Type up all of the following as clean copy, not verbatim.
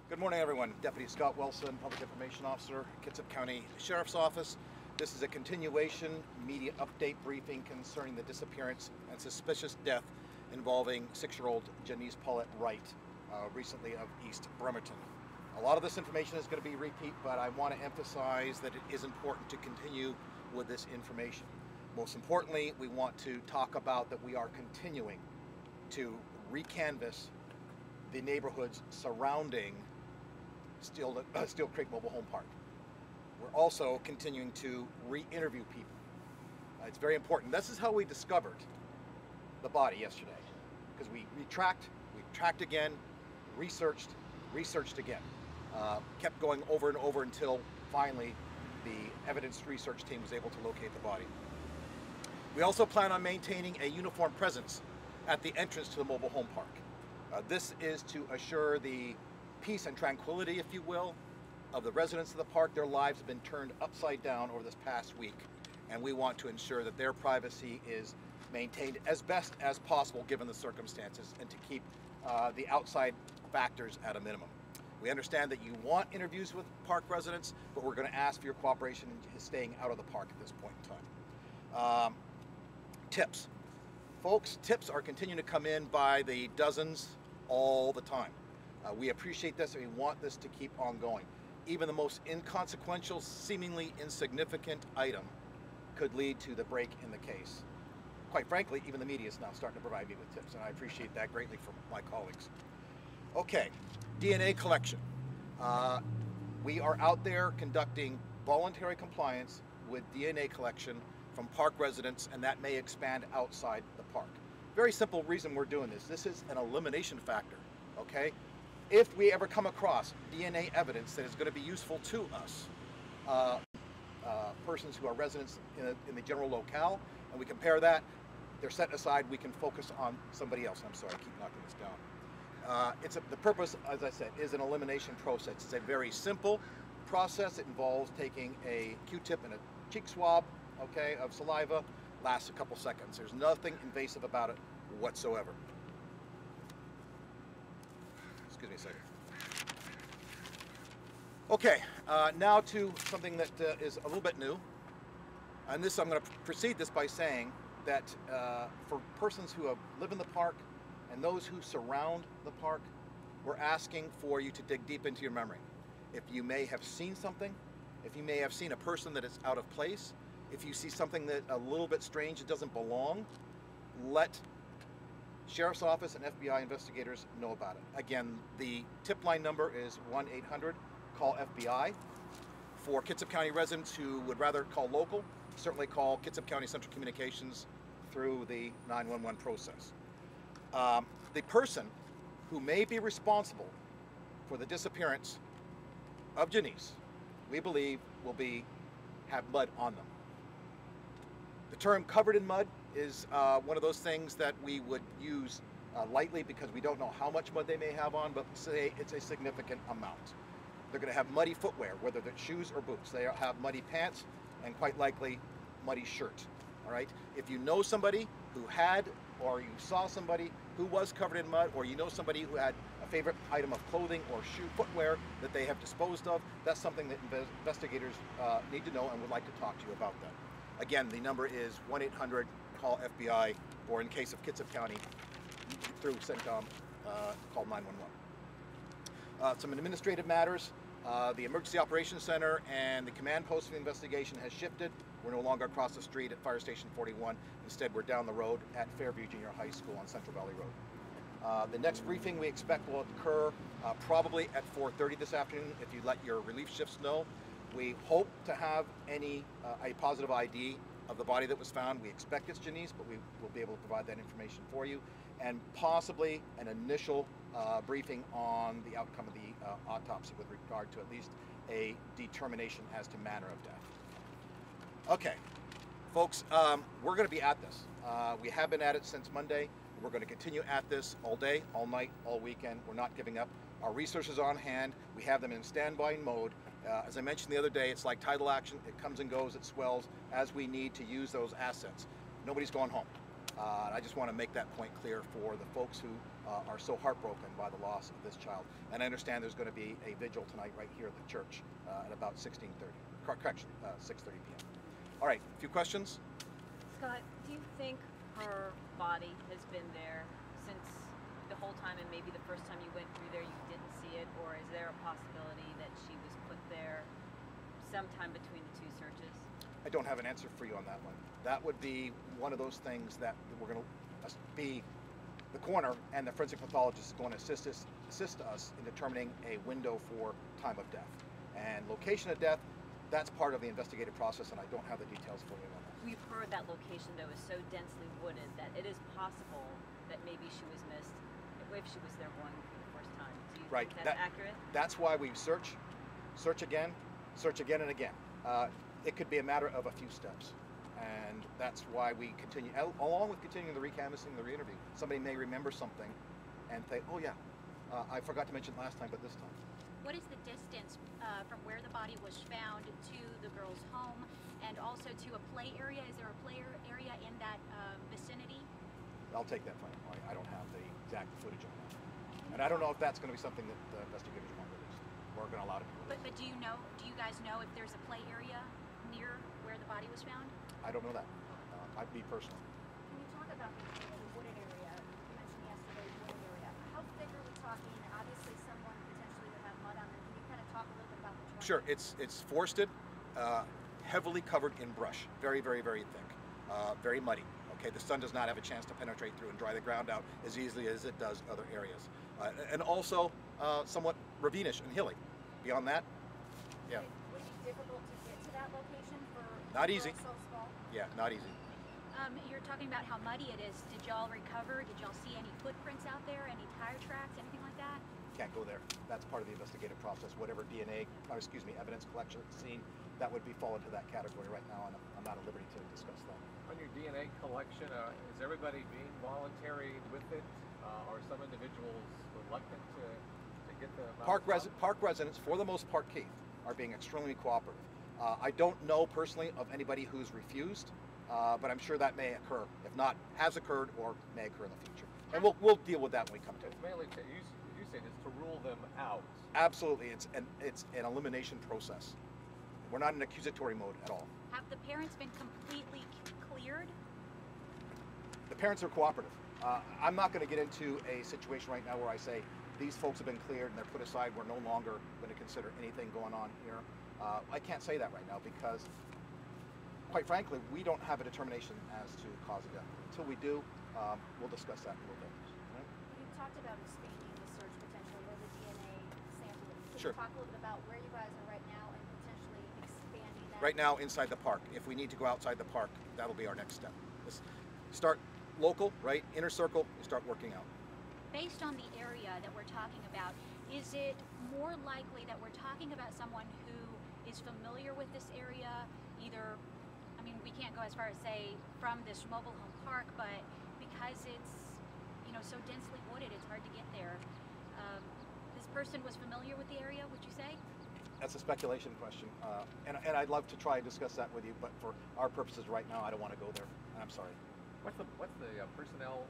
Good morning, everyone. Deputy Scott Wilson, Public Information Officer, Kitsap County Sheriff's Office. This is a continuation media update briefing concerning the disappearance and suspicious death involving 6-year-old Jenise Wright, recently of East Bremerton. A lot of this information is going to be repeat, but I want to emphasize that it is important to continue with this information. Most importantly, we want to talk about that we are continuing to recanvass the neighborhoods surrounding Steel Creek Mobile Home Park. We're also continuing to re-interview people. It's very important. This is how we discovered the body yesterday, because we tracked again, researched again, kept going over and over until finally the evidence research team was able to locate the body. We also plan on maintaining a uniform presence at the entrance to the mobile home park. This is to assure the peace and tranquility, if you will, of the residents of the park. Their lives have been turned upside down over this past week, and we want to ensure that their privacy is maintained as best as possible given the circumstances, and to keep the outside factors at a minimum. We understand that you want interviews with park residents, but we're going to ask for your cooperation in staying out of the park at this point in time. Tips. Folks, tips are continuing to come in by the dozens all the time. We appreciate this, and we want this to keep on going. Even the most inconsequential, seemingly insignificant item could lead to the break in the case. Quite frankly, even the media is now starting to provide me with tips, and I appreciate that greatly from my colleagues. Okay, DNA collection. We are out there conducting voluntary compliance with DNA collection from park residents, and that may expand outside the park. Very simple reason we're doing this. This is an elimination factor, okay? If we ever come across DNA evidence that is going to be useful to us, persons who are residents in the general locale, and we compare that, they're set aside, we can focus on somebody else. I'm sorry, I keep knocking this down. The purpose, as I said, is an elimination process. It's a very simple process. It involves taking a Q-tip and a cheek swab, okay, of saliva. Lasts a couple seconds. There's nothing invasive about it whatsoever. Excuse me a second. Okay, now to something that is a little bit new. And this, I'm going to precede this by saying that for persons who live in the park and those who surround the park, we're asking for you to dig deep into your memory. If you may have seen something, if you may have seen a person that is out of place, if you see something that a little bit strange that doesn't belong, let Sheriff's Office and FBI investigators know about it. Again, the tip line number is 1-800-CALL-FBI. For Kitsap County residents who would rather call local, certainly call Kitsap County Central Communications through the 911 process. The person who may be responsible for the disappearance of Jenise, we believe, will have mud on them. The term covered in mud is one of those things that we would use lightly, because we don't know how much mud they may have on, but say it's a significant amount. They're going to have muddy footwear, whether they're shoes or boots. They have muddy pants and quite likely muddy shirt. All right. If you know somebody who had, or you saw somebody who was covered in mud, or you know somebody who had a favorite item of clothing or footwear that they have disposed of, that's something that investigators need to know and would like to talk to you about that. Again, the number is 1-800-CALL-FBI, or in case of Kitsap County, through CENTCOM, call 911. Some administrative matters. The Emergency Operations Center and the command post for the investigation has shifted. We're no longer across the street at Fire Station 41. Instead, we're down the road at Fairview Junior High School on Central Valley Road. The next briefing we expect will occur probably at 4:30 this afternoon, if you let your relief shifts know. We hope to have a positive ID of the body that was found. We expect it's Jenise, but we will be able to provide that information for you, and possibly an initial briefing on the outcome of the autopsy with regard to at least a determination as to manner of death. Okay, folks, we're going to be at this. We have been at it since Monday. We're going to continue at this all day, all night, all weekend. We're not giving up. Our resources are on hand. We have them in standby mode. As I mentioned the other day, it's like tidal action. It comes and goes, it swells as we need to use those assets. Nobody's going home. I just want to make that point clear for the folks who are so heartbroken by the loss of this child. And I understand there's going to be a vigil tonight right here at the church at about 16:30. Correction, 6:30 p.m. All right, a few questions? Scott, do you think her body has been there since the whole time, and maybe the first time you went through there you didn't see it, or is there a possibility that she was put there sometime between the two searches? I don't have an answer for you on that one. That would be one of those things that we're going to be the coroner and the forensic pathologist is going to assist us in determining a window for time of death. And location of death, that's part of the investigative process, and I don't have the details for you on that. We've heard that location, though, is so densely wooded that it is possible that maybe she was missed if she was there going for the first time. Do you think that's accurate? That's why we search again, and again. It could be a matter of a few steps. And that's why we continue, along with continuing the recanvassing, the re-interview. Somebody may remember something and think, oh yeah, I forgot to mention last time, but this time. What is the distance from where the body was found to the girl's home, and also to a play area? Is there a play area in that vicinity? I'll take that from you. I don't have the exact footage on that. And I don't know if that's going to be something that the investigators want released. We're going to allow it to be released. But do you guys know if there's a play area near where the body was found? I don't know that. Me personally. Can you talk about the wooded area? You mentioned yesterday wooded area. How thick are we talking? Obviously, someone potentially would have mud on them. Can you kind of talk a little bit about the terrain? Sure. It's forested, heavily covered in brush. Very, very, very thick. Very muddy. Okay, the sun does not have a chance to penetrate through and dry the ground out as easily as it does other areas. And also somewhat ravinish and hilly. Beyond that, yeah. Would it be difficult to get to that location for not easy. So small? Yeah, not easy. You're talking about how muddy it is. Did y'all recover? Did y'all see any footprints out there? Any tire tracks? Anything like that? Can't go there. That's part of the investigative process. Whatever evidence collection scene, that would be fall into that category right now, and I'm not at liberty to discuss that. On your DNA collection, is everybody being voluntary with it? Are some individuals reluctant to get the park residents, for the most part, Keith, are being extremely cooperative. I don't know personally of anybody who's refused, but I'm sure that may occur. If not, has occurred or may occur in the future. And we'll deal with that when we come to it. It's mainly you said it's to rule them out. Absolutely, it's an elimination process. We're not in accusatory mode at all. Have the parents been completely cleared? The parents are cooperative. I'm not going to get into a situation right now where I say these folks have been cleared and they're put aside. We're no longer going to consider anything going on here. I can't say that right now because, quite frankly, we don't have a determination as to cause of death. Until we do, we'll discuss that in a little bit. Right? You talked about expanding the search potentially where the DNA sample is. Can Sure. you talk a little bit about where you guys are right now and potentially expanding that? Right now, inside the park. If we need to go outside the park, that'll be our next step. Let's start local, right? Inner circle, we start working out. Based on the area that we're talking about, is it more likely that we're talking about someone who is familiar with this area, either, I mean, we can't go as far as say from this mobile home park, but because it's, so densely wooded, it's hard to get there. This person was familiar with the area, would you say? That's a speculation question, and I'd love to try and discuss that with you, but for our purposes right now, I don't want to go there. I'm sorry. What's the personnel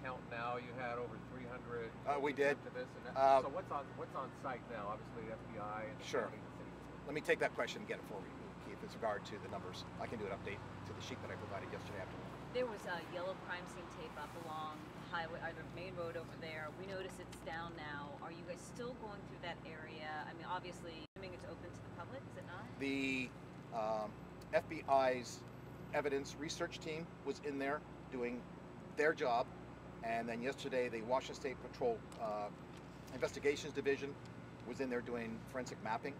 count now? You had over 300. We did. To this and that. So what's on site now? Obviously, FBI and Sure. the city. Let me take that question and get it for you, Keith, with regard to the numbers. I can do an update to the sheet that I provided yesterday afternoon. There was a yellow crime scene tape up along the highway, either main road over there. We notice it's down now. Are you guys still going through that area? I mean, obviously, assuming it's open to the public, is it not? The FBI's evidence research team was in there doing their job, and then yesterday the Washington State Patrol Investigations Division was in there doing forensic mapping.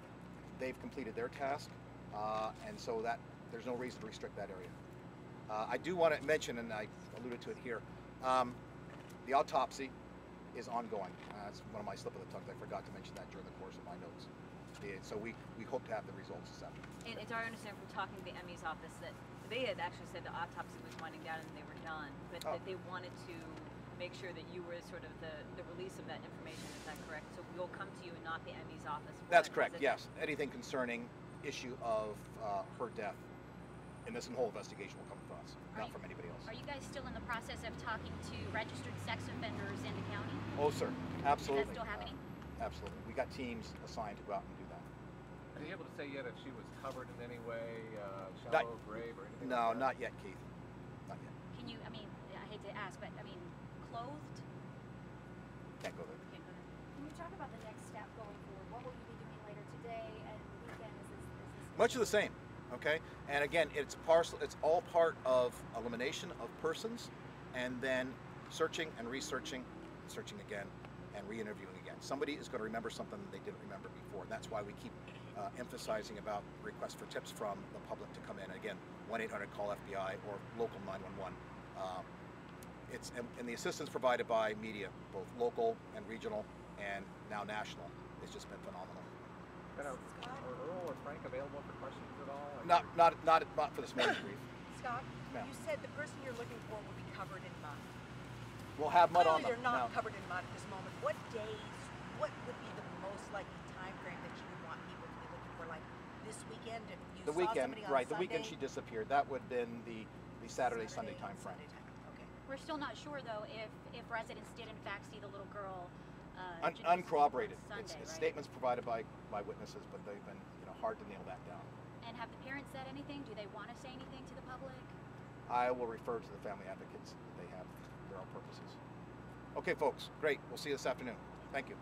They've completed their task, and so that there's no reason to restrict that area. I do want to mention, and I alluded to it here, the autopsy is ongoing. That's one of my slip of the tongue. I forgot to mention that during the course of my notes. So we hope to have the results this afternoon. And it's our understanding from talking to the ME's office that they had actually said the autopsy was winding down and they were done, but that they wanted to make sure that you were sort of the release of that information. Is that correct? So we'll come to you and not the ME's office. That's correct, yes. Anything concerning issue of her death, and this whole investigation will come from us, Are not you- from anybody else. Are you guys still in the process of talking to registered sex offenders in the county? Oh, sir, absolutely. still happening? Absolutely. We got teams assigned to go out and do that. Are you able to say yet if she was covered in any way, Not- shallow grave or anything No, like that? not yet, Keith. Not yet. Can you, I mean, I hate to ask, but I mean, clothed? Can't go there. Can't go there. Can you talk about the next step going forward? What will you be doing later today and weekend? Is this Much of the same, okay? And again, it's all part of elimination of persons, and then searching and researching, searching again, and re-interviewing again. Somebody is going to remember something they didn't remember before, and that's why we keep emphasizing about requests for tips from the public to come in. Again, 1-800-CALL-FBI or local 911. And the assistance provided by media, both local and regional, and now national, has just been phenomenal. And are Earl or Frank available for questions at all? Not for this morning's brief. Scott, Ma'am. you said the person you're looking for will be covered in mud. We'll have mud on Clearly them. they're not Now, covered in mud at this moment. What days, what would be the most likely time frame that you would want people to be looking for? Like this weekend, if you the saw weekend, somebody on right? Sunday? The weekend she disappeared. That would have been the Saturday, Sunday time frame. Sunday time. Okay. We're still not sure though if residents did in fact see the little girl. Jenise Uncorroborated. Sunday, It's right? statements provided by witnesses, but they've been hard to nail that down. And have the parents said anything? Do they want to say anything to the public? I will refer to the family advocates that they have for their own purposes. Okay, folks, great. We'll see you this afternoon. Thank you.